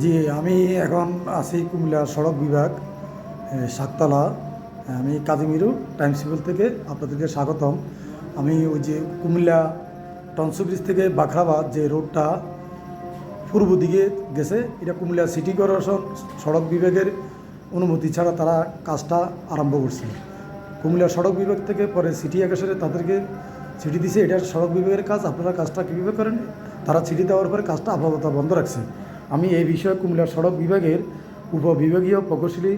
জি, আমি এখন আছি কুমিল্লা সড়ক বিভাগ, শাকতলা। আমি কাজী মিরু টাইম সিভিল থেকে আপনাদেরকে স্বাগতম। আমি ওই যে কুমিল্লা টনসু ব্রিজ থেকে বাখরাবাদ যে রোডটা পূর্ব দিকে গেছে, এটা কুমিল্লা সিটি কর্পোরেশন সড়ক বিভাগের অনুমতি ছাড়া তারা কাজটা আরম্ভ করছে। কুমিল্লা সড়ক বিভাগ থেকে পরে সিটি আকাশে তাদেরকে চিঠি দিছে, এটা সড়ক বিভাগের কাজ, আপনারা কাজটা কীভাবে করেন। তারা চিঠি দেওয়ার পরে কাজটা আপাতত বন্ধ রাখছে। আমি এই বিষয়ে কুমিল্লা সড়ক বিভাগের উপবিভাগীয় প্রকৌশলী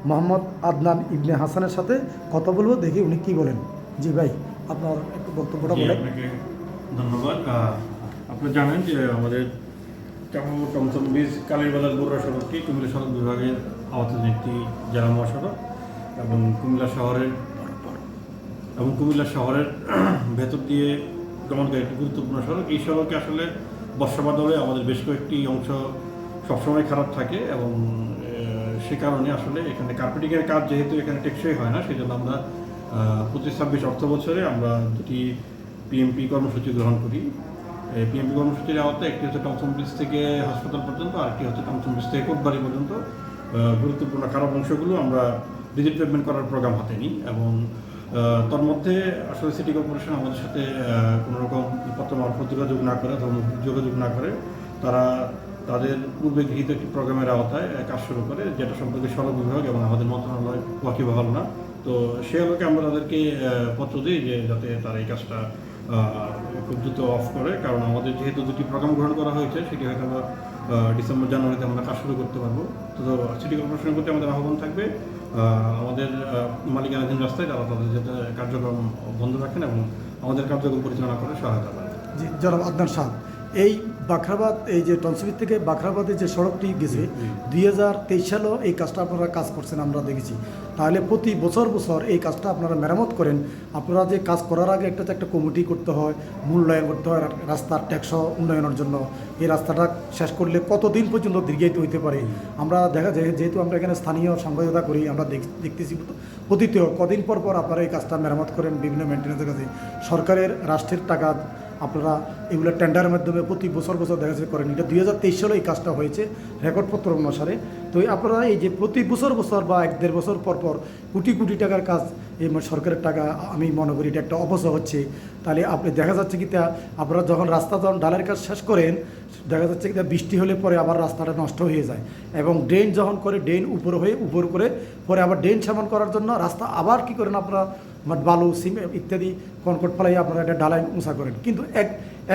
মোহাম্মদ আদনান ইবনে হাসানের সাথে কথা বলবো, দেখি উনি কী বলেন। জি ভাই, আপনার একটু বক্তব্যটা বলেন। আপনাকে ধন্যবাদ। আপনি জানেন যে আমাদের চাঁপাইনবাবগঞ্জ টমসন ব্রিজ কালীরবাজার বড়ুয়া সড়কটি কুমিল্লা সড়ক বিভাগের আওতাধীন একটি জেলা মহাসড়ক এবং কুমিল্লা শহরের ভেতর দিয়ে গমনকারী একটি গুরুত্বপূর্ণ সড়ক। এই সড়কে আসলে বর্ষাবাদলে আমাদের বেশ কয়েকটি অংশ সবসময় খারাপ থাকে এবং সে কারণে আসলে এখানে কার্পেটিংয়ের কাজ যেহেতু এখানে টেকসই হয় না, সেই জন্য আমরা 25-26 অর্থ বছরে আমরা দুটি পিএমপি কর্মসূচি গ্রহণ করি। পিএমপি কর্মসূচির আওতায় একটি হচ্ছে টমসন ব্রিজ থেকে হাসপাতাল পর্যন্ত, আরেকটি হচ্ছে টমসন ব্রিজ থেকে কোটবাড়ি পর্যন্ত গুরুত্বপূর্ণ খারাপ অংশগুলো আমরা ভিজিট পেমেন্ট করার প্রোগ্রাম হাতে নিই এবং তার মধ্যে আসলে সিটি কর্পোরেশন আমাদের সাথে কোনো রকম পত্র মারফত যোগাযোগ না করে তারা তাদের পূর্বে গৃহীত একটি প্রোগ্রামের আওতায় কাজ শুরু করে, যেটা সম্পর্কে সড়ক বিভাগ এবং আমাদের মন্ত্রণালয় ওয়াকিবহাল না। তো সে আলোকে আমরা তাদেরকে পত্র দিই যে যাতে তারা এই কাজটা খুব দ্রুত অফ করে, কারণ আমাদের যেহেতু দুটি প্রোগ্রাম গ্রহণ করা হয়েছে সেটি হয়তো আমরা ডিসেম্বর জানুয়ারিতে আমরা কাজ শুরু করতে পারবো। তো সিটি কর্পোরেশনের প্রতি আমাদের আহ্বান থাকবে আমাদের মালিকানাধীন রাস্তায় তারা তাদের যাতে কার্যক্রম বন্ধ রাখেন এবং আমাদের কার্যক্রম পরিচালনা করে সহায়তা করেন। জি জনাব আদনান সাহেব, এই বাখরাবাদ, এই যে টনসিবির থেকে বাখরাবাদে যে সড়কটি গেছে 2023 সালেও এই কাজটা আপনারা কাজ করছেন আমরা দেখেছি। তাহলে প্রতি বছর এই কাজটা আপনারা মেরামত করেন। আপনারা যে কাজ করার আগে একটা কমিটি করতে হয়, মূল্যায়ন করতে হয় রাস্তার টেকসই উন্নয়নের জন্য। এই রাস্তাটা শেষ করলে কতদিন পর্যন্ত দীর্ঘায়িত হইতে পারে। আমরা দেখা যায় যেহেতু আমরা এখানে স্থানীয় সাংবাদিকতা করি, আমরা দেখতেছি প্রতিনিয়ত কদিন পর আপনারা এই কাজটা মেরামত করেন বিভিন্ন মেনটেন্যান্সের কাছে। সরকারের রাষ্ট্রের টাকা আপনারা এগুলো টেন্ডারের মাধ্যমে প্রতি বছর দেখা যাচ্ছে করেন। এটা 2023 সালে এই কাজটা হয়েছে রেকর্ডপত্র অনুসারে। তো আপনারা এই যে প্রতি বছর বা 1-1.5 বছর পর কোটি টাকার কাজ, এই সরকারের টাকা, আমি মনে করি এটা একটা অপচয় হচ্ছে। তাহলে আপনি দেখা যাচ্ছে কি আপনারা যখন ঢালাইয়ের কাজ শেষ করেন, দেখা যাচ্ছে কি বৃষ্টি হলে পরে আবার রাস্তাটা নষ্ট হয়ে যায় এবং ড্রেন যখন করে ড্রেন উপর করে পরে আবার ড্রেন সমান করার জন্য রাস্তা আবার কি করেন আপনারা বালু সিমেন্ট ইত্যাদি কনক্রিট ফেলাই আপনারা এটা ঢালাই মোছা করেন। কিন্তু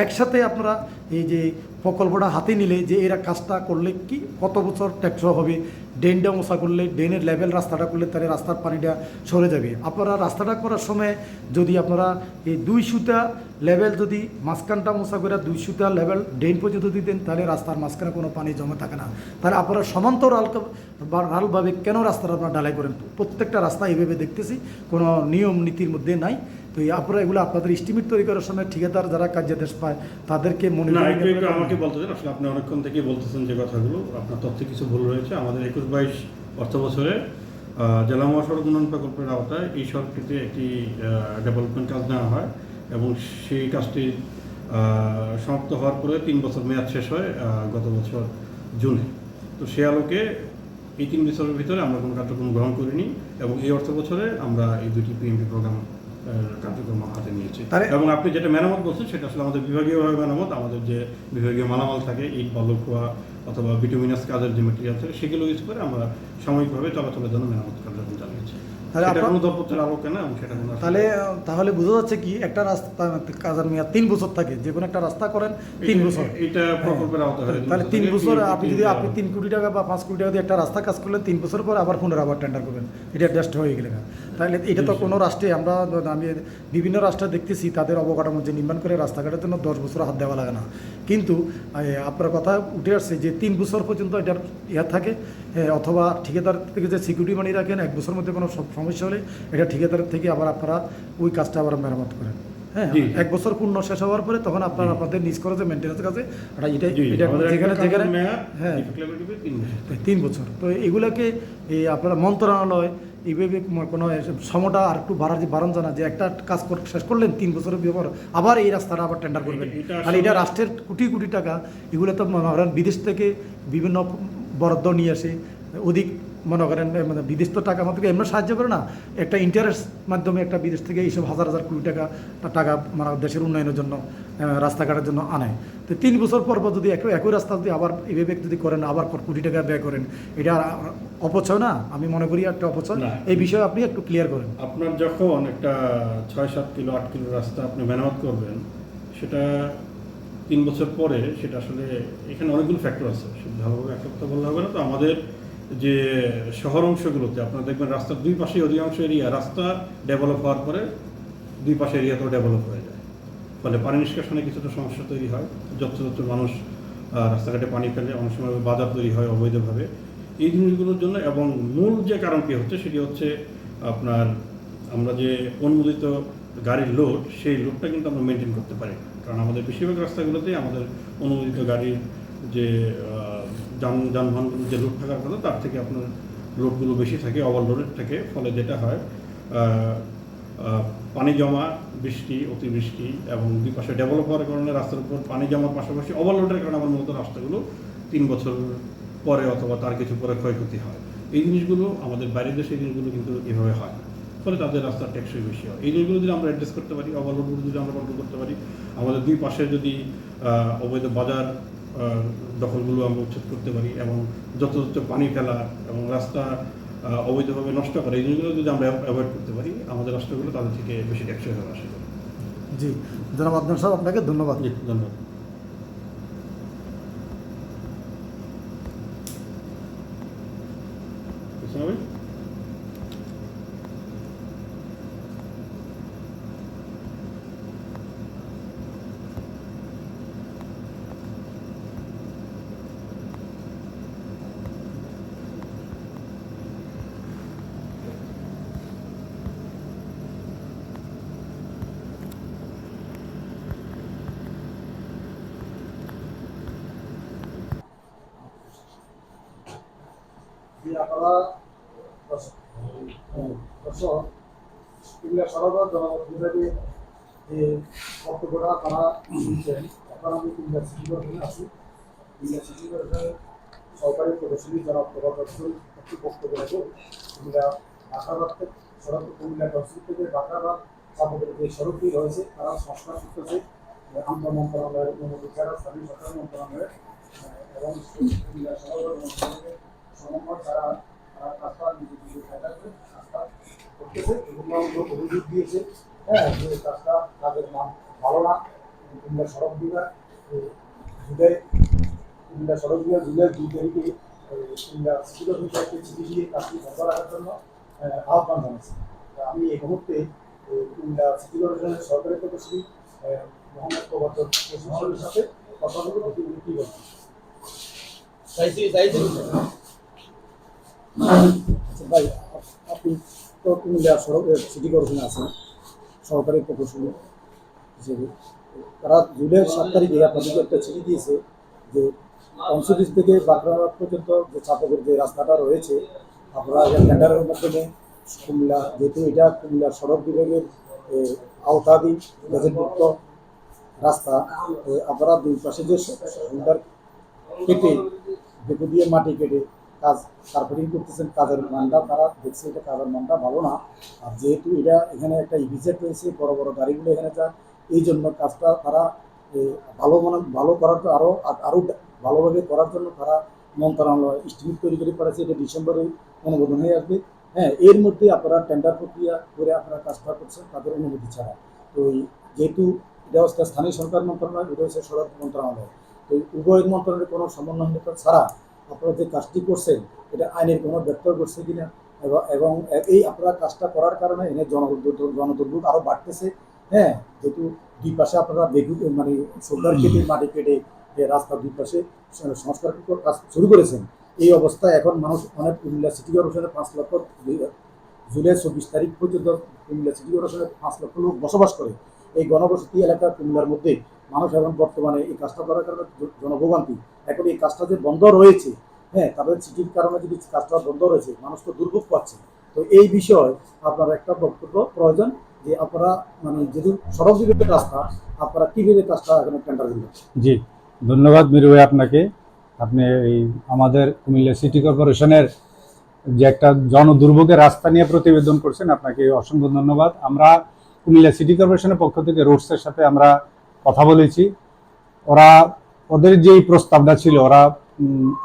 একসাথে আপনারা এই যে প্রকল্পটা হাতে নিলে যে এরা কাজটা করলে কি কত বছর টেকসই হবে, ড্রেনটা মোছা করলে ড্রেনের লেভেল রাস্তাটা করলে তাহলে রাস্তার পানিটা সরে যাবে। আপনারা রাস্তাটা করার সময় যদি আপনারা এই 2 সুতা লেভেল যদি মাঝখানটা মোছা করে 2 সুতা লেভেল ড্রেন পর্যন্ত দিতেন, তাহলে রাস্তার মাঝখানে কোনো পানি জমে থাকে না। তাহলে আপনারা সমান্তরালভাবে কেন রাস্তাটা আপনারা ঢালাই করেন? প্রত্যেকটা রাস্তা এইভাবে দেখতেছি কোনো নিয়ম নীতির মধ্যে নাই। তো আপনারা এগুলো আপনাদের এস্টিমেট তৈরি করার সময় ঠিকাদার যারা কার্যাদেশ পায় তাদেরকে মনে আমাকে বলতে চান, আসলে আপনি অনেকক্ষণ থেকে বলতেছেন যে কথাগুলো, আপনার তথ্যে কিছু ভুল রয়েছে। আমাদের 21-22 অর্থ বছরে জেলা মহাসড়ক উন্নয়ন প্রকল্পের আওতায় এই সড়কটিতে একটি ডেভেলপমেন্ট কাজ নেওয়া হয় এবং সেই কাজটি সমাপ্ত হওয়ার পরে 3 বছর মেয়াদ শেষ হয় গত বছর জুনে। তো সে আলোকে এই 3 বছরের ভিতরে আমরা কোনো কার্যক্রম গ্রহণ করিনি এবং এই অর্থ বছরে আমরা এই দুটি পিএমপি প্রোগ্রাম কার্যক্রম হাতে নিয়েছি। এবং আপনি যেটা মেরামত বলছেন সেটা আসলে আমাদের বিভাগীয়ভাবে মেরামত, আমাদের যে বিভাগীয় মালামাল থাকে, ইট বালু খোয়া অথবা বিটুমিনাস কাজের যে মেটেরিয়াল থাকে সেগুলো ইউজ করে আমরা সাময়িকভাবে চলাচলের জন্য মেরামত কার্যক্রম চালিয়েছি। তাহলে বোঝা যাচ্ছে কি একটা রাস্তা কাজের মেয়াদ 3 বছর থাকে, যে কোনো একটা রাস্তা করেন 3 বছর, এটা প্রকল্পের আওতায়। তাহলে 3 বছর আপনি 3 কোটি টাকা বা 5 কোটি টাকা দিয়ে একটা রাস্তা কাজ করলেন, 3 বছর পর আবার পুনরায় টেন্ডার করবেন, এটা জাস্ট হয়ে গেলে না। তাহলে এটা তো কোনো রাষ্ট্রে আমি বিভিন্ন রাষ্ট্রে দেখতেছি তাদের অবকাঠামো যে নির্মাণ করে রাস্তাঘাটের জন্য 10 বছর হাত দেওয়া লাগে না। কিন্তু আপনার কথা উঠে আসছে যে 3 বছর পর্যন্ত এটার থাকে, অথবা ঠিকাদার থেকে যে সিকিউরিটি মানি রাখেন 1 বছরের মধ্যে কোনো সমস্যা হলে এটা ঠিকাদারের থেকে আবার আপনারা ওই কাজটা আবার মেরামত করেন। হ্যাঁ, 1 বছর পূর্ণ শেষ হওয়ার পরে তখন আপনারা আপনাদের নিজ খরচে মেনটেন্যান্সের কাছে যেখানে হ্যাঁ 3 বছর। তো এগুলোকে আপনারা মন্ত্রণালয় এইভাবে কোনো সময়টা আর একটু বাড়ান জানা যে একটা কাজ শেষ করলেন 3 বছরের ব্যাপার আবার এই রাস্তাটা আবার টেন্ডার করবেন, তাহলে এটা রাষ্ট্রের কোটি টাকা। এগুলো তো বিদেশ থেকে বিভিন্ন বরাদ্দ নিয়ে আসে অধিক মনে করেন মানে বিদেশ তো টাকা আমাদেরকে এমন সাহায্য করে না, একটা ইন্টারেস্ট মাধ্যমে একটা বিদেশ থেকে এইসব হাজার হাজার কোটি টাকা মানে দেশের উন্নয়নের জন্য রাস্তাঘাটের জন্য আনে। তো 3 বছর পর পর যদি একই রাস্তা যদি আবার এইভাবে যদি করেন, আবার কোটি টাকা ব্যয় করেন, এটা অপচয় না? আমি মনে করি একটা অপচয়। না। এই বিষয়ে আপনি একটু ক্লিয়ার করেন। আপনার যখন একটা 6-7 কিলো 8 কিলো রাস্তা আপনি মেরামত করবেন, সেটা 3 বছর পরে সেটা আসলে এখানে অনেকগুলো ফ্যাক্টর আছে, শুধু ভালোভাবে একটা কথা বললে হবে না। তো আমাদের যে শহর অংশগুলোতে আপনারা দেখবেন রাস্তার দুই পাশে অধিকাংশ এরিয়া রাস্তা ডেভেলপ হওয়ার পরে দুই পাশে এরিয়াতেও ডেভেলপ হয়ে যায়, ফলে পানি নিষ্কাশনে কিছুটা সমস্যা তৈরি হয়। যত্র মানুষ রাস্তাঘাটে পানি ফেলে, অনেক সময় বাজার তৈরি হয় অবৈধভাবে। এই জিনিসগুলোর জন্য এবং মূল যে কারণটি হচ্ছে সেটি হচ্ছে আপনার আমরা যে অনুমোদিত গাড়ির লোড, সেই লোডটা কিন্তু আমরা মেনটেন করতে পারি না। কারণ আমাদের বেশিরভাগ রাস্তাগুলোতেই আমাদের অনুমোদিত গাড়ির যে যানবাহনগুলো যে লোড থাকার কথা তার থেকে আপনার লোডগুলো বেশি থাকে, ওভারলোডেড থাকে। ফলে যেটা হয় পানি জমা, বৃষ্টি, অতিবৃষ্টি এবং দুই পাশে ডেভেলপ হওয়ার কারণে রাস্তার উপর পানি জমার পাশাপাশি ওভারলোডের কারণে আমার মূলত রাস্তাগুলো 3 বছর পরে অথবা তার কিছু পরে ক্ষয়ক্ষতি হয়। এই জিনিসগুলো আমাদের বাইরের দেশে এই জিনিসগুলো কিন্তু এভাবে হয় না, ফলে তাদের রাস্তার টেকসই বেশি হয়। এই জিনিসগুলো যদি আমরা অ্যাড্রেস করতে পারি, ওভারলোডগুলো যদি আমরা কন্ট্রোল করতে পারি, আমাদের দুই পাশে যদি অবৈধ বাজার দখলগুলো আমরা উচ্ছেদ করতে পারি এবং যত পানি ফেলা এবং রাস্তা অবৈধভাবে নষ্ট করা, এই জিনিসগুলো যদি আমরা অ্যাভয়েড করতে পারি, আমাদের রাস্তাগুলো তাদের থেকে বেশি টেকসই হবে আশা করি। জি, জনাব আদনান সাহেব, আপনাকে ধন্যবাদ। জি, ধন্যবাদ। বুঝতে হবে? আপনারা এগুলা সরকার জনগণ বিভাগে যে বক্তব্যটা তারা দিচ্ছেন, এখন আমি কুমিল্লা সিটি কর্পোরেশনে আছি। কুমিল্লা সিটি কর্পোরেশনের সরকারি প্রকৌশলী জনাব একটি বক্তব্য রাখে। কুমিল্লা বাঁকড়াবাদ সড়ক, কুমিল্লা তহসিল থেকে বাঁকড়াবাদ চাপকের যে সড়কটি রয়েছে তারা সংস্কার করতেছে আন্তঃ মন্ত্রণালয়ের অনুমতি ছাড়া, স্থানীয় সরকার মন্ত্রণালয়ের এবং কুমিল্লা সরকার মন্ত্রণালয়ের সমন্বয় ছাড়া রাস্তা নিজে ফায়দা করে রাস্তা করতেছে। বিভিন্ন লোক অভিযোগ দিয়েছে যে রাস্তা তাদের নাম ভালো না। কুমিল্লা সড়ক বিভাগ জুলাই 2 তারিখে কুমিল্লা সিটি কর্পোরেশনকে চিঠি দিয়ে কাজটি বন্ধ রাখার জন্য আহ্বান জানাচ্ছি। আমি এই মুহূর্তে কুমিল্লা সিটি কর্পোরেশনের সরকারি প্রকৌশলী মোহাম্মদ প্রবর্তক সাথে কথা বলবো, দেখি উনি কি বলছেন। ভাই, আপনি তো কুমিল্লা সিটি কর্পোরেশনে আছেন সরকারি প্রকৌশলী হিসেবে। তারা জুলাই 7 তারিখে আপনাদেরকে একটা চিঠি দিয়েছে যে অংশবিশ থেকে বাঁকড়াবাদ পর্যন্ত যে চাপকের যে রাস্তাটা রয়েছে, আপনারা টেন্ডারের মাধ্যমে কুমিল্লা, যেহেতু এটা কুমিল্লা সড়ক বিভাগের আওতাধীন গেজেটভুক্ত রাস্তা, আপনারা দুই পাশে যে সুন্দর কেটে বেঁকু দিয়ে মাটি কেটে কাজ কার্পেটিং করতেছেন, কাজের মানটা তারা দেখছে এটা কাজের মানটা ভালো না। আর যেহেতু এটা এখানে একটা ইভিজেট রয়েছে, বড় বড় গাড়িগুলো এখানে যায়, এই জন্য কাজটা তারা ভালো করার আরও ভালোভাবে করার জন্য তারা মন্ত্রণালয় এস্টিমেট তৈরি করে পাঠাচ্ছে। এটা ডিসেম্বরে অনুমোদন হয়ে আসবে। এর মধ্যে আপনারা টেন্ডার প্রক্রিয়া করে আপনারা কাজটা করছেন তাদের অনুমতি ছাড়া। তো যেহেতু এটা হচ্ছে স্থানীয় সরকার মন্ত্রণালয়, এটা হচ্ছে সড়ক মন্ত্রণালয়, তো উভয়ের মন্ত্রণালয়ের কোনো সমন্বয়হীনতা ছাড়া আপনারা যে কাজটি করছেন এটা আইনের কোনো ব্যত্যয় করছে কিনা, এবং এই আপনারা কাজটা করার কারণে এনে জনদুর্ভোগ আরও বাড়তেছে। যেহেতু দুই পাশে আপনারা মানে শোল্ডার কেটে মাটি কেটে রাস্তার দুই পাশে সংস্কার কাজ শুরু করেছেন। এই অবস্থায় এখন মানুষ অনেক কুমিল্লা সিটি কর্পোরেশনে 5 লক্ষ জুলাই 24 তারিখ পর্যন্ত কুমিল্লা সিটি কর্পোরেশনে 5 লক্ষ লোক বসবাস করে। এই গণবসতি এলাকা কুমিল্লার মধ্যে মানুষ এখন বর্তমানে এই কাজটা করার কারণে জনভোগান্তি। এখন এই কাজটা যে বন্ধ রয়েছে, তাদের চিঠির কারণে যদি কাজটা বন্ধ রয়েছে, মানুষ তো দুর্ভোগ পাচ্ছে। তো এই বিষয়ে আপনার একটা বক্তব্য প্রয়োজন যে আপনারা মানে যেহেতু সড়ক বিভাগের রাস্তা, আপনারা কীভাবে কাজটা এখানে টেন্ডার দিবেন। জি, ধন্যবাদ মিরু ভাই আপনাকে। আপনি এই আমাদের কুমিল্লা সিটি কর্পোরেশনের যে একটা জনদুর্ভোগের রাস্তা নিয়ে প্রতিবেদন করছেন, আপনাকে অসংখ্য ধন্যবাদ। আমরা কুমিল্লা সিটি কর্পোরেশনের পক্ষ থেকে রোডসের সাথে আমরা কথা বলেছি। ওদের যেই প্রস্তাবটা ছিল, ওরা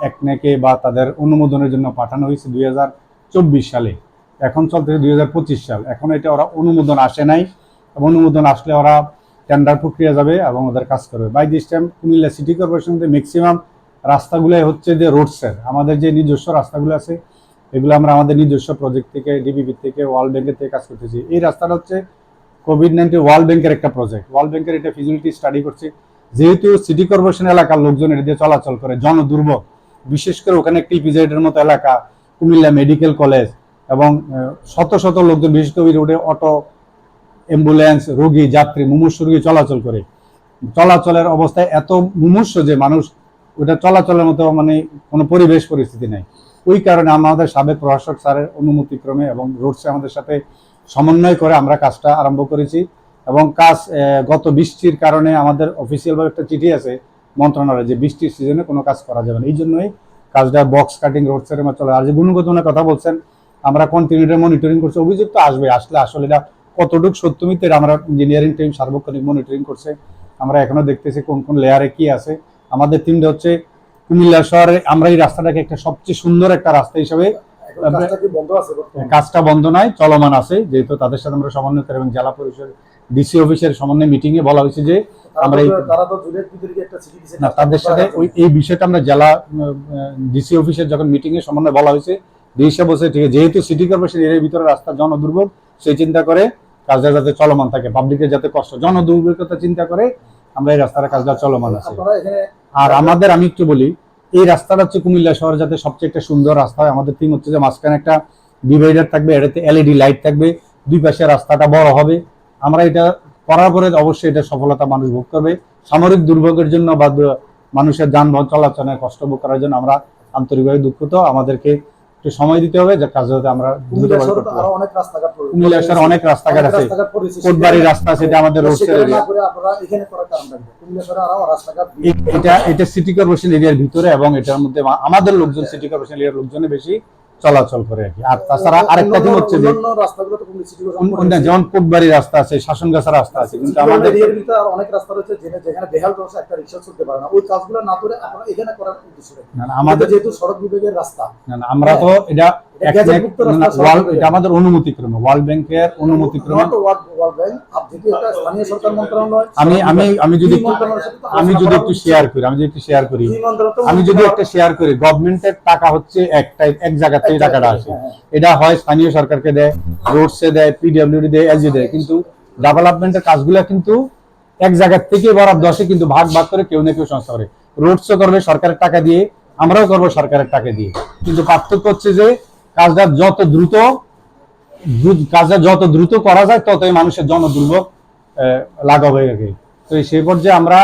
একনেকে বা তাদের অনুমোদনের জন্য পাঠানো হয়েছে 2024 সালে, এখন চলতেছে 2025 সাল। এখন এটা ওরা অনুমোদন আসে নাই, অনুমোদন আসলে ওরা টেন্ডার প্রক্রিয়া যাবে এবং ওদের কাজ করবে। By this time Comilla city কর্পোরেশনের ম্যাক্সিমাম রাস্তাগুলোই হচ্ছে যে রোডসের। আমাদের যে নিজস্ব রাস্তাগুলো আছে এগুলো আমরা আমাদের নিজস্ব প্রজেক্ট থেকে, ডিবিপি থেকে, ওয়ার্ল্ড ব্যাংকের থেকে কাজ করতেছি। এই রাস্তাটা হচ্ছে কোভিড-19 ওয়ার্ল্ড ব্যাংকের একটা প্রজেক্ট। ওয়ার্ল্ড ব্যাংকের এটা ফিজিবিলিটি স্টাডি করছে। যেহেতু সিটি কর্পোরেশন এলাকার লোকজন এটা দিয়ে চলাচল করে, জনদুর্ভোগ, বিশেষ করে ওখানে একটি পিজাইডের মতো এলাকা, কুমিল্লা মেডিকেল কলেজ এবং শত শত লোকজন, বিশেষ করে রোডে অটো, অ্যাম্বুলেন্স, রোগী, যাত্রী, মুমূর্ষু রোগী চলাচল করে। চলাচলের অবস্থায় এত মুমূর্ষু যে মানুষ ওটা চলাচলের মতো মানে কোনো পরিবেশ পরিস্থিতি নেই। ওই কারণে আমাদের সাবেক প্রশাসক স্যারের অনুমতিক্রমে এবং রোডসে আমাদের সাথে সমন্বয় করে আমরা কাজটা আরম্ভ করেছি। এবং কাজ গত বৃষ্টির কারণে আমাদের অফিসিয়ালভাবে একটা চিঠি আছে মন্ত্রণালয়ে যে বৃষ্টির সিজনে কোনো কাজ করা যাবে না। এই জন্যই কাজটা বক্স কাটিং রোডসের চলে। আর যে গুণগত কথা বলছেন, আমরা কন্টিনিউটি মনিটরিং করছি। অভিযোগ তো আসবে, আসলে এটা কতটুকু সত্য মিথ্যা আমরা ইঞ্জিনিয়ারিং টিম সার্বক্ষণিক মনিটরিং করছে। আমরা এখনো দেখতেছি কোন কোন লেয়ারে কি আছে। আমাদের টিমটা হচ্ছে কুমিল্লা শহরে আমরা এই রাস্তাটাকে একটা সবচেয়ে সুন্দর একটা রাস্তা হিসেবে, কাজটা বন্ধ নয়, চলমান আছে। যেহেতু তাদের সাথে আমরা সমন্বয় করি এবং জেলা পরিষদ ডিসি অফিসের সমন্বয় মিটিং এ বলা হয়েছে যে আমরা তাদের সাথে এই বিষয়টা আমরা জেলা ডিসি অফিসের যখন মিটিং এ সমন্বয় বলা হয়েছে, ডিসি বলছে ঠিক আছে, যেহেতু সিটি কর্পোরেশন এর ভিতরে রাস্তা জনদুর্ভোগ, সেই চিন্তা করে কাজটা যাতে চলমান থাকে, পাবলিকের যাতে কষ্ট, জনদুর্ভোগতা চিন্তা করে আমরা এই রাস্তার কাজটা চলমান আছে। আর আমাদের, আমি একটু বলি, এই রাস্তাটা হচ্ছে কুমিল্লা শহর যাতে সবচেয়ে একটা সুন্দর রাস্তা হয়। আমাদের থিম হচ্ছে যে মাঝখানে একটা ডিভাইডার থাকবে, এটাতে এলইডি লাইট থাকবে, দুই পাশে রাস্তাটা বড় হবে। আমরা এটা করার পরে অবশ্যই এটা সফলতা মানুষ ভোগ করবে। সামরিক দুর্ভোগের জন্য বা মানুষের যানবাহন চলাচলের কষ্ট ভোগ করার জন্য আমরা আন্তরিকভাবে দুঃখিত। আমাদেরকে একটু সময় দিতে হবে, যে কাজ যাতে আমরা কুমিল্লা শহরে অনেক রাস্তাঘাট আছে, কোটবাড়ি রাস্তা আছে, এটা আমাদের রোড এরিয়া। এটা সিটি কর্পোরেশন এরিয়ার ভিতরে এবং এটার মধ্যে আমাদের লোকজন সিটি কর্পোরেশন এরিয়ার লোকজনে বেশি চলাচল করে আর কি। আর তাছাড়া আরেকটা দিন হচ্ছে যে যেমন কোটবাড়ি রাস্তা আছে, শাসনগাছা রাস্তা আছে, কিন্তু আমাদের অনেক রাস্তা রয়েছে যেখানে বেহাল দশা, একটা রিকশা চলতে পারে না। ওই কাজগুলো না করে আপনারা এখানে করার উদ্দেশ্য আমাদের যেহেতু সড়ক বিভাগের রাস্তা, আমরা তো এটা আমাদের অনুমতিক্রমে, ওয়ার্ল্ড ব্যাংকের অনুমতিক্রমে। আমি যদি একটু শেয়ার করি, গভর্নমেন্টের টাকা হচ্ছে এক জায়গা থেকে টাকাটা আসে। এটা হয় স্থানীয় সরকারকে দেয়, রোডসে দেয়, পিডব্লিউডি দেয়, এলজি দেয়, কিন্তু ডেভেলপমেন্টের কাজগুলো কিন্তু এক জায়গা থেকে বরাদ্দ আসে, কিন্তু ভাগ ভাগ করে কেউ না কেউ সংস্থা করে। রোডসও করবে সরকারের টাকা দিয়ে, আমরাও করবো সরকারের টাকা দিয়ে, কিন্তু পার্থক্য হচ্ছে যে কাজটা যত দ্রুত করা যায় ততই মানুষের জনদুর্ভোগ লাঘব হয়ে গেছে। তো সেই পর্যায়ে আমরা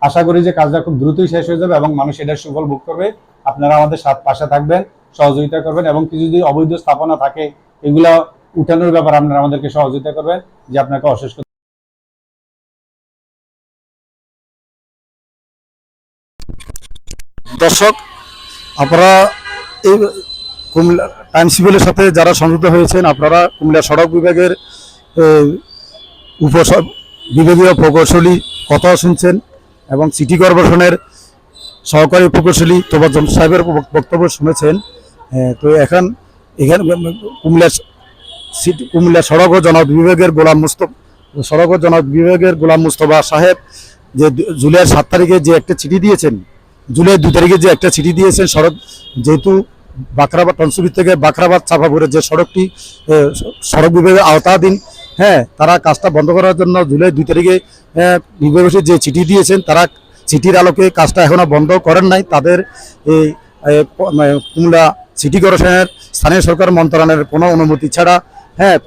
আশা করি যে কাজটা খুব দ্রুতই শেষ হয়ে যাবে এবং মানুষ এটার সুফল ভোগ করবে। আপনারা আমাদের পাশে থাকবেন, সহযোগিতা করবেন এবং কিছু যদি অবৈধ স্থাপনা থাকে এগুলা উঠানোর ব্যাপারে আপনারা আমাদেরকে সহযোগিতা করবেন। যে আপনাকে অশেষ দর্শক, আপনারা এই কুমিল্লা টাইম সিভিলের সাথে যারা সংযুক্ত হয়েছেন, আপনারা কুমিল্লা সড়ক বিভাগের বিভাগীয় প্রকৌশলী কথা শুনছেন এবং সিটি কর্পোরেশনের সহকারী প্রকৌশলী তোফাজ্জল সাহেবের বক্তব্য শুনেছেন। তো এখানে কুমিল্লা সড়ক ও জনপথ বিভাগের গোলাম মুস্তফা সাহেব যে জুলাইয়ের 7 তারিখে যে একটা চিঠি দিয়েছেন, জুলাই 2 তারিখে যে একটা চিঠি দিয়েছেন, সড়ক যেহেতু বাখরাবাদ টনসুবির থেকে বাখরাবাদ চাপাপুরের যে সড়কটি সড়ক বিভাগের আওতাধীন, তারা কাজটা বন্ধ করার জন্য জুলাই 2 তারিখে বিভাগীয় যে চিঠি দিয়েছেন, তারা চিঠির আলোকে কাজটা এখনো বন্ধ করেন নাই। তাদের এই কুমিল্লা সিটি কর্পোরেশনের স্থানীয় সরকার মন্ত্রণালয়ের কোনো অনুমতি ছাড়া,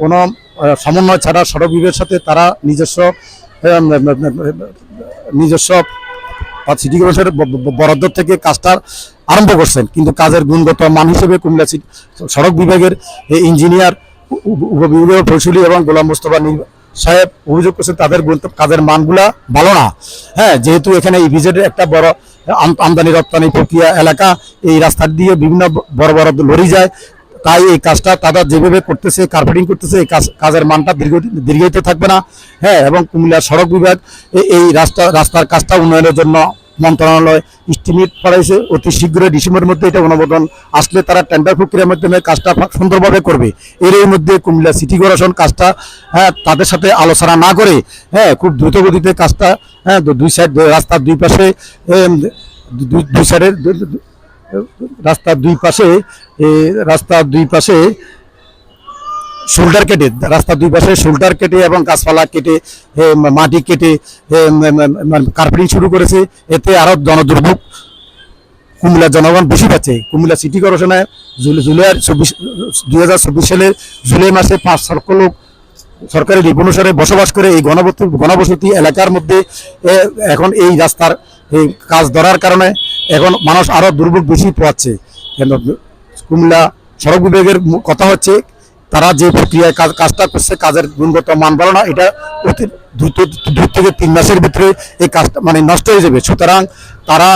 কোনো সমন্বয় ছাড়া সড়ক বিভাগের সাথে তারা নিজস্ব সিটি কর্পোরেশনের বরাদ্দ থেকে কাজটা আরম্ভ করছেন। কিন্তু কাজের গুণগত মান হিসেবে কুমিল্লা সড়ক বিভাগের ইঞ্জিনিয়ার, উপবিভাগীয় প্রকৌশলী এবং গোলাম মুস্তফা সাহেব অভিযোগ করছেন তাদের কাজের মানগুলা ভালো না। যেহেতু এখানে ইভিজেডের একটা বড় আমদানি রপ্তানি প্রক্রিয়া এলাকা, এই রাস্তা দিয়ে বিভিন্ন বড় বড় লরি যায়। তাই এই কাজটা তারা যেভাবে করতেছে, কার্পেটিং করতেছে, এই কাজের মানটা দীর্ঘায়িত থাকবে না। হ্যাঁ, এবং কুমিল্লা সড়ক বিভাগ এই রাস্তার কাজটা উন্নয়নের জন্য মন্ত্রণালয় এস্টিমেট করাইছে, অতি শীঘ্রই ডিসেম্বরের মধ্যে এটা অনুমোদন আসলে তারা টেন্ডার প্রক্রিয়ার মাধ্যমে কাজটা সুন্দরভাবে করবে। এর মধ্যে কুমিল্লা সিটি কর্পোরেশন কাজটা তাদের সাথে আলোচনা না করে খুব দ্রুত গতিতে কাজটা দুই সাইড রাস্তার দুই পাশে দুই সাইডের রাস্তার দুই পাশে শোল্ডার কেটে, রাস্তার দুই পাশে শোল্ডার কেটে এবং গাছপালা কেটে মাটি কেটে কার্পেটিং শুরু করেছে। এতে আরো জনদুর্ভোগ কুমিল্লা জনগণ বেশি পাচ্ছে। কুমিল্লা সিটি কর্পোরেশনে জুলাই 2024 সালের জুলাই মাসে 5 লক্ষ লোক সরকারি রিপ অনুসারে বসবাস করে এই ঘনবসতি এলাকার মধ্যে এখন এই রাস্তার এই কাজ ধরার কারণে এখন মানুষ আরো দুর্ভোগ বেশি পাচ্ছে। কেন কুমিল্লা সড়ক বিভাগের কথা হচ্ছে তারা যে প্রক্রিয়ায় কাজটা করছে, কাজের গুণগত মান ভালো না, এটা অতি দ্রুত 2 থেকে 3 মাসের ভিতরে এই কাজটা নষ্ট হয়ে যাবে। সুতরাং তারা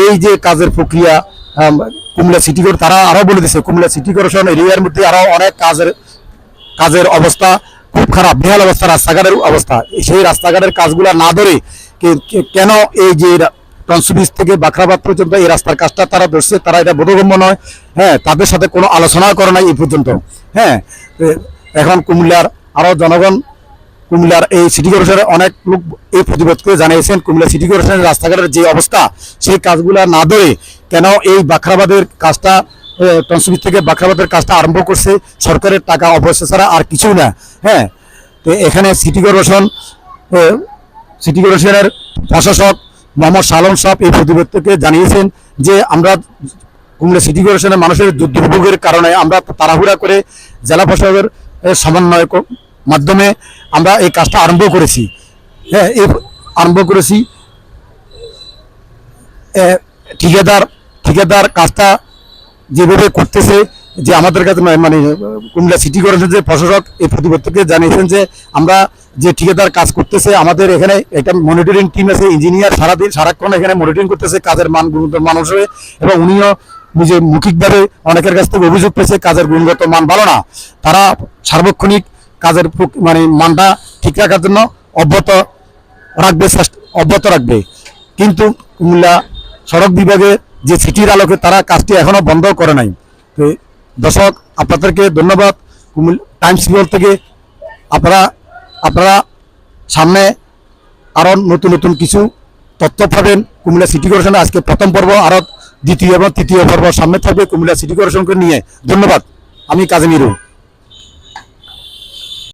এই যে কাজের প্রক্রিয়া কুমিল্লা সিটি কর্পোরেশন তারা আরো বলে দিচ্ছে, কুমিল্লা সিটি কর্পোরেশন এরিয়ার মধ্যে আরো অনেক কাজের অবস্থা খুব খারাপ, বেহাল অবস্থা, রাস্তাঘাটের অবস্থা। সেই রাস্তাঘাটের কাজগুলো না ধরে কেন এই যে টনসুবিস থেকে বাখরাবাদ পর্যন্ত এই রাস্তার কাজটা তারা ধরছে, তারা এটা বোধগম্য নয়। হ্যাঁ, তাদের সাথে কোনো আলোচনা করে নাই এই পর্যন্ত। হ্যাঁ, এখন কুমিল্লার আরো জনগণ, কুমিল্লার এই সিটি কর্পোরেশনের অনেক লোক এই প্রতিবাদকে জানিয়েছেন কুমিল্লা সিটি কর্পোরেশনের রাস্তাঘাটের যে অবস্থা, সেই কাজগুলো না ধরে কেন এই বাখরাবাদের কাজটা টনসুবিস থেকে বাখরাবাদের কাজটা আরম্ভ করছে, সরকারের টাকা অপচয় ছাড়া আর কিছুই না। হ্যাঁ, তো এখানে সিটি কর্পোরেশনের প্রশাসক মোহাম্মদ শালম সাহেব এই প্রতিবেদকে জানিয়েছেন যে আমরা কুমিল্লা সিটি কর্পোরেশনের মানুষের দুর্ভোগের কারণে আমরা তাড়াহুড়া করে জেলা প্রশাসকের সমন্বয়ের মাধ্যমে আমরা এই কাজটা আরম্ভ করেছি। হ্যাঁ, ঠিকাদার কাজটা যেভাবে করতেছে, যে আমাদের কাছে কুমিল্লা সিটি কর্পোরেশনের যে প্রশাসক এই প্রতিবেদকে জানিয়েছেন যে আমরা যে ঠিকাদার কাজ করতেছে, আমাদের এখানে একটা মনিটরিং টিম আছে, ইঞ্জিনিয়ার সারাক্ষণ এখানে মনিটরিং করতেছে কাজের মান গুণগত মান অনুসারে, এবং উনিও নিজে মৌখিকভাবে অনেকের কাছ থেকে অভিযোগ পেয়েছে কাজের গুণগত মান ভালো না। তারা সার্বক্ষণিক কাজের মানটা ঠিক রাখার জন্য অব্যাহত রাখবে। কিন্তু কুমিল্লা সড়ক বিভাগে যে সিটির আলোকে তারা কাজটি এখনো বন্ধ করে নাই। তো দর্শক, আপনাদেরকে ধন্যবাদ। কুমিল্লা টাইমস পিপল থেকে আপনারা সামনে আরো নতুন কিছু তথ্য পাবেন। কুমিল্লা সিটি কর্পোরেশনে আজকে প্রথম পর্ব, আরো দ্বিতীয় এবং তৃতীয় পর্ব সামনে থাকবে কুমিল্লা সিটি কর্পোরেশনকে নিয়ে। ধন্যবাদ। আমি কাজী নিরু।